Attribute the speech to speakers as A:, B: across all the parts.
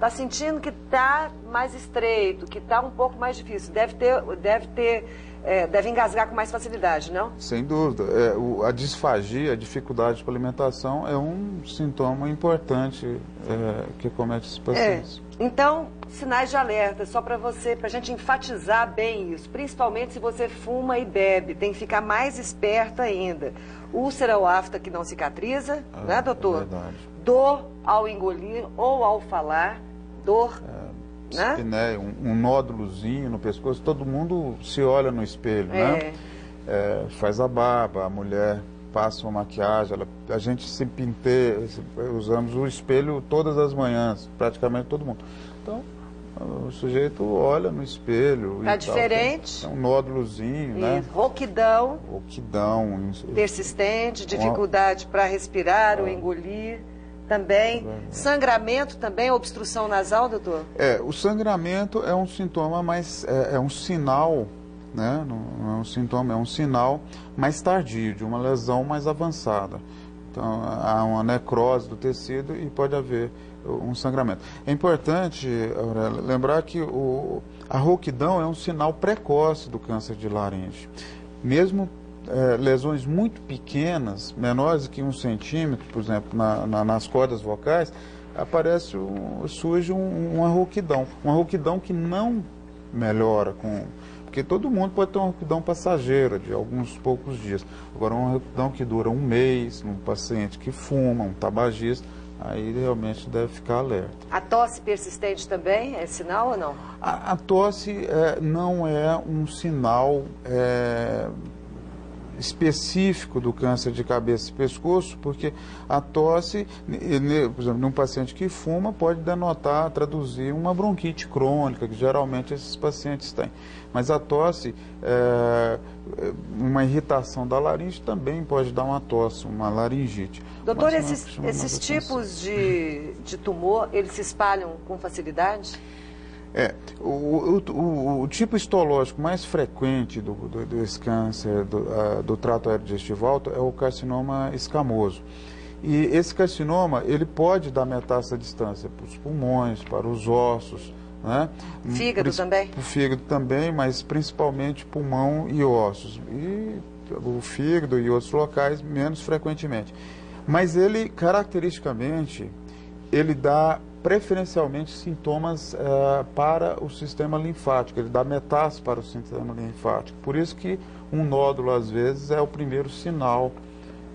A: está sentindo que está mais estreito, que está um pouco mais difícil. Deve engasgar com mais facilidade, não?
B: Sem dúvida. A disfagia, a dificuldade para alimentação é um sintoma importante que comete esses pacientes.
A: Então, sinais de alerta, só para a gente enfatizar bem isso, principalmente se você fuma e bebe, tem que ficar mais esperta ainda. Úlcera ou afta que não cicatriza, né, doutor?
B: É verdade.
A: Dor ao engolir ou ao falar, dor, né?
B: Espinéia, um nódulozinho no pescoço, todo mundo se olha no espelho, né? Faz a barba, a mulher passa uma maquiagem, a gente se penteia, usamos o espelho todas as manhãs, praticamente todo mundo. Então, o sujeito olha no espelho.
A: Tá diferente.
B: Tem um nódulozinho, né?
A: Rouquidão.
B: Rouquidão.
A: Persistente, dificuldade para respirar ou engolir. Também. Sangramento também, obstrução nasal, doutor?
B: O sangramento é um sintoma, mas é um sinal, né? Não é um sintoma, é um sinal mais tardio, de uma lesão mais avançada. Então, há uma necrose do tecido e pode haver um sangramento. É importante, Aurélia, lembrar que a rouquidão é um sinal precoce do câncer de laringe. Mesmo lesões muito pequenas, menores que 1 centímetro, por exemplo, nas cordas vocais, surge uma rouquidão que não melhora porque todo mundo pode ter uma rouquidão passageira de alguns poucos dias. Agora, uma rouquidão que dura 1 mês, num paciente que fuma, um tabagista, aí realmente deve ficar alerta.
A: A tosse persistente também é sinal ou não?
B: A tosse não é um sinal específico do câncer de cabeça e pescoço, porque a tosse, por exemplo, num paciente que fuma, pode traduzir uma bronquite crônica, que geralmente esses pacientes têm. Mas a tosse, uma irritação da laringe também pode dar uma tosse, uma laringite.
A: Doutor, esses tipos de tumor, eles se espalham com facilidade?
B: O tipo histológico mais frequente desse câncer do trato aerodigestivo alto é o carcinoma escamoso. E esse carcinoma, ele pode dar metástase à distância para os pulmões, para os ossos, né?
A: Fígado também?
B: O fígado também, mas principalmente pulmão e ossos. E o fígado e outros locais menos frequentemente. Mas ele, caracteristicamente, ele dá preferencialmente sintomas para o sistema linfático, ele dá metástase para o sistema linfático. Por isso que um nódulo, às vezes, é o primeiro sinal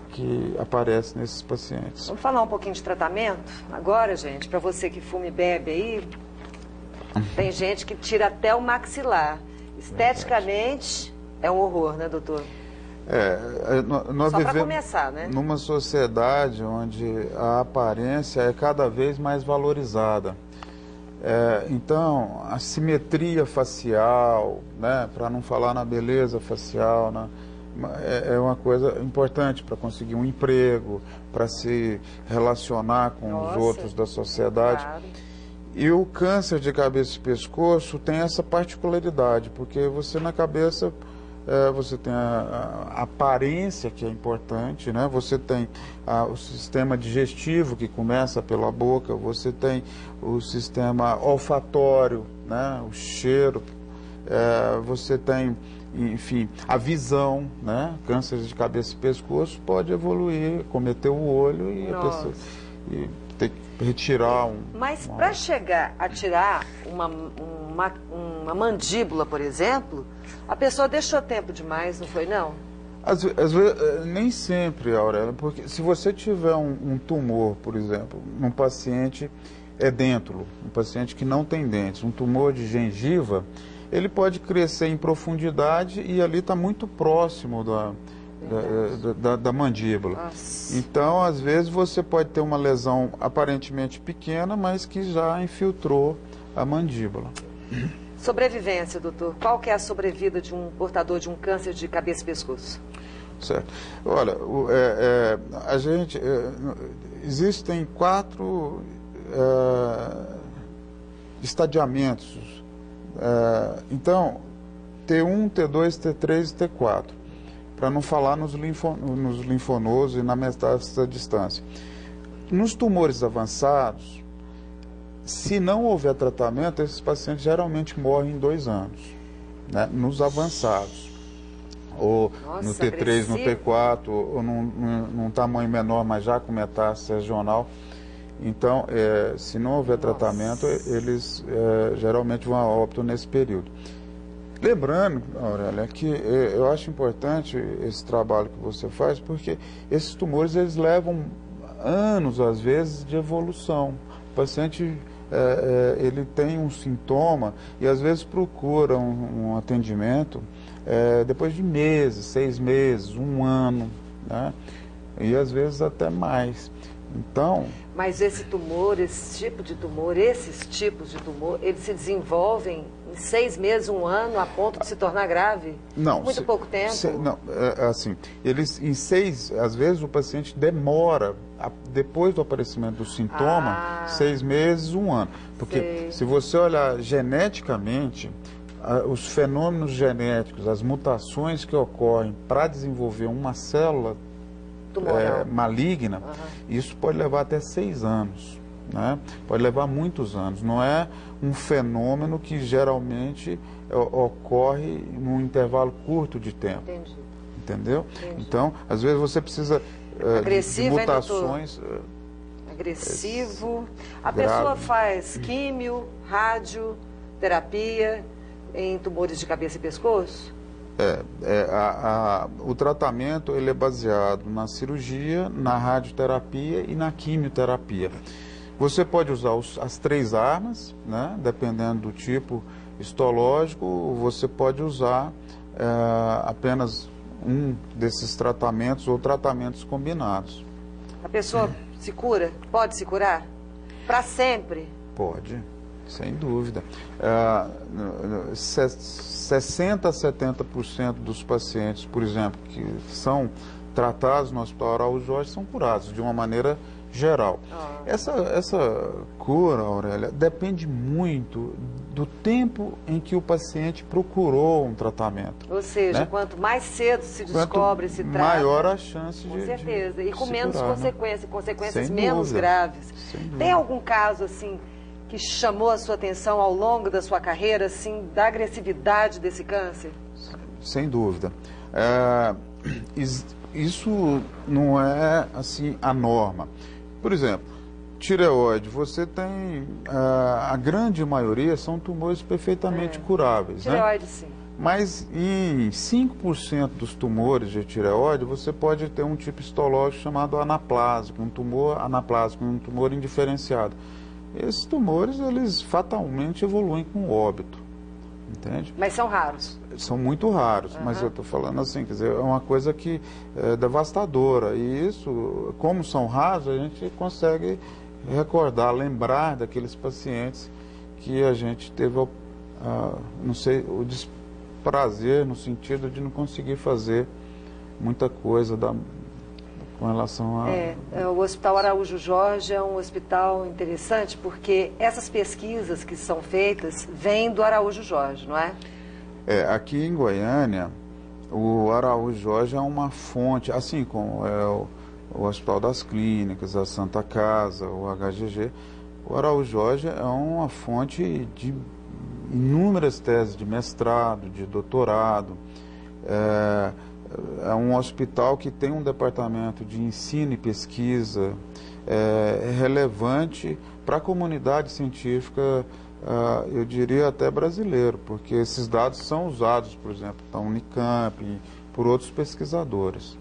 B: que aparece nesses pacientes.
A: Vamos falar um pouquinho de tratamento? Agora, gente, para você que fuma e bebe aí, tem gente que tira até o maxilar. Esteticamente, é um horror, né, doutor?
B: Nós
A: Só para começar, né?
B: Numa sociedade onde a aparência é cada vez mais valorizada. Então, a simetria facial, né, para não falar na beleza facial, né, é uma coisa importante para conseguir um emprego, para se relacionar com os outros da sociedade.
A: Claro.
B: E o câncer de cabeça e pescoço tem essa particularidade, porque você na cabeça... você tem a aparência, que é importante, né? Você tem o sistema digestivo, que começa pela boca, você tem o sistema olfatório, né? O cheiro, você tem, enfim, a visão, né? Câncer de cabeça e pescoço pode evoluir, cometer o olho e a pessoa ter que retirar
A: Mas para chegar a tirar uma mandíbula, por exemplo, a pessoa deixou tempo demais, não foi não?
B: Às vezes, nem sempre, Aurélia, porque se você tiver um tumor, por exemplo, num paciente edêntulo, um paciente que não tem dentes, um tumor de gengiva, ele pode crescer em profundidade e ali está muito próximo da mandíbula.
A: Nossa.
B: Então, às vezes, você pode ter uma lesão aparentemente pequena, mas que já infiltrou a mandíbula.
A: Sobrevivência, doutor. Qual que é a sobrevida de um portador de um câncer de cabeça e pescoço?
B: Certo. Olha, existem 4 estadiamentos. Então, T1, T2, T3 e T4. Para não falar nos linfonodos e na metástase à distância. Nos tumores avançados, Se não houver tratamento, esses pacientes geralmente morrem em 2 anos, né, nos avançados. Ou
A: Nossa,
B: no T3, no
A: agressivo.
B: T4, ou num tamanho menor, mas já com metástase regional. Então, se não houver tratamento, eles geralmente vão a óbito nesse período. Lembrando, Aurélia, que eu acho importante esse trabalho que você faz, porque esses tumores eles levam anos, às vezes, de evolução. O paciente ele tem um sintoma e, às vezes, procura um atendimento depois de meses, 6 meses, 1 ano, né? E, às vezes, até mais. Então...
A: Mas esse tumor, esses tipos de tumor, eles se desenvolvem em 6 meses, 1 ano, a ponto de se tornar grave?
B: Não.
A: Muito pouco tempo?
B: Não, assim, eles em 6, às vezes o paciente demora, depois do aparecimento do sintoma, 6 meses, 1 ano. Porque se você olhar geneticamente, os fenômenos genéticos, as mutações que ocorrem para desenvolver uma célula maligna, isso pode levar até 6 anos, né? Pode levar muitos anos. Não é um fenômeno que geralmente ocorre num intervalo curto de tempo.
A: Entendi.
B: Entendeu?
A: Entendi.
B: Então, às vezes você precisa de mutações...
A: Agressivo. A pessoa faz químio, radioterapia em tumores de cabeça e pescoço?
B: O tratamento ele é baseado na cirurgia, na radioterapia e na quimioterapia. Você pode usar as 3 armas, né? Dependendo do tipo histológico, você pode usar apenas um desses tratamentos ou tratamentos combinados.
A: A pessoa se cura? Pode se curar? Para sempre?
B: Pode, sem dúvida. 60% a 70% dos pacientes, por exemplo, que são tratados no Hospital Araújo Jorge são curados de uma maneira geral. Essa cura, Aurélia, depende muito do tempo em que o paciente procurou um tratamento.
A: Ou seja,
B: né?
A: Quanto mais cedo se descobre, se trata,
B: maior a chance
A: com certeza. E com
B: se
A: menos
B: curar,
A: consequências
B: Sem
A: menos
B: dúvida.
A: graves.
B: Sem dúvida.
A: Tem algum caso assim que chamou a sua atenção ao longo da sua carreira, assim, da agressividade desse câncer?
B: Sem dúvida. Isso não é assim a norma. Por exemplo, tireoide, você tem, a grande maioria são tumores perfeitamente curáveis,
A: Tireoide,
B: né?
A: sim.
B: Mas em 5% dos tumores de tireoide, você pode ter um tipo histológico chamado anaplásico, um tumor anaplásico, um tumor indiferenciado. Esses tumores, eles fatalmente evoluem com óbito, entende?
A: Mas são raros.
B: São muito raros, mas eu estou falando assim, quer dizer, é uma coisa que é devastadora. E isso, como são raros, a gente consegue recordar, lembrar daqueles pacientes que a gente teve, não sei, o desprazer no sentido de não conseguir fazer muita coisa com relação a...
A: O Hospital Araújo Jorge é um hospital interessante porque essas pesquisas que são feitas vêm do Araújo Jorge, não é?
B: Aqui em Goiânia, o Araújo Jorge é uma fonte, assim como é o Hospital das Clínicas, a Santa Casa, o HGG, o Araújo Jorge é uma fonte de inúmeras teses de mestrado, de doutorado. É um hospital que tem um departamento de ensino e pesquisa relevante para a comunidade científica, eu diria até brasileiro, porque esses dados são usados, por exemplo, da Unicamp e por outros pesquisadores.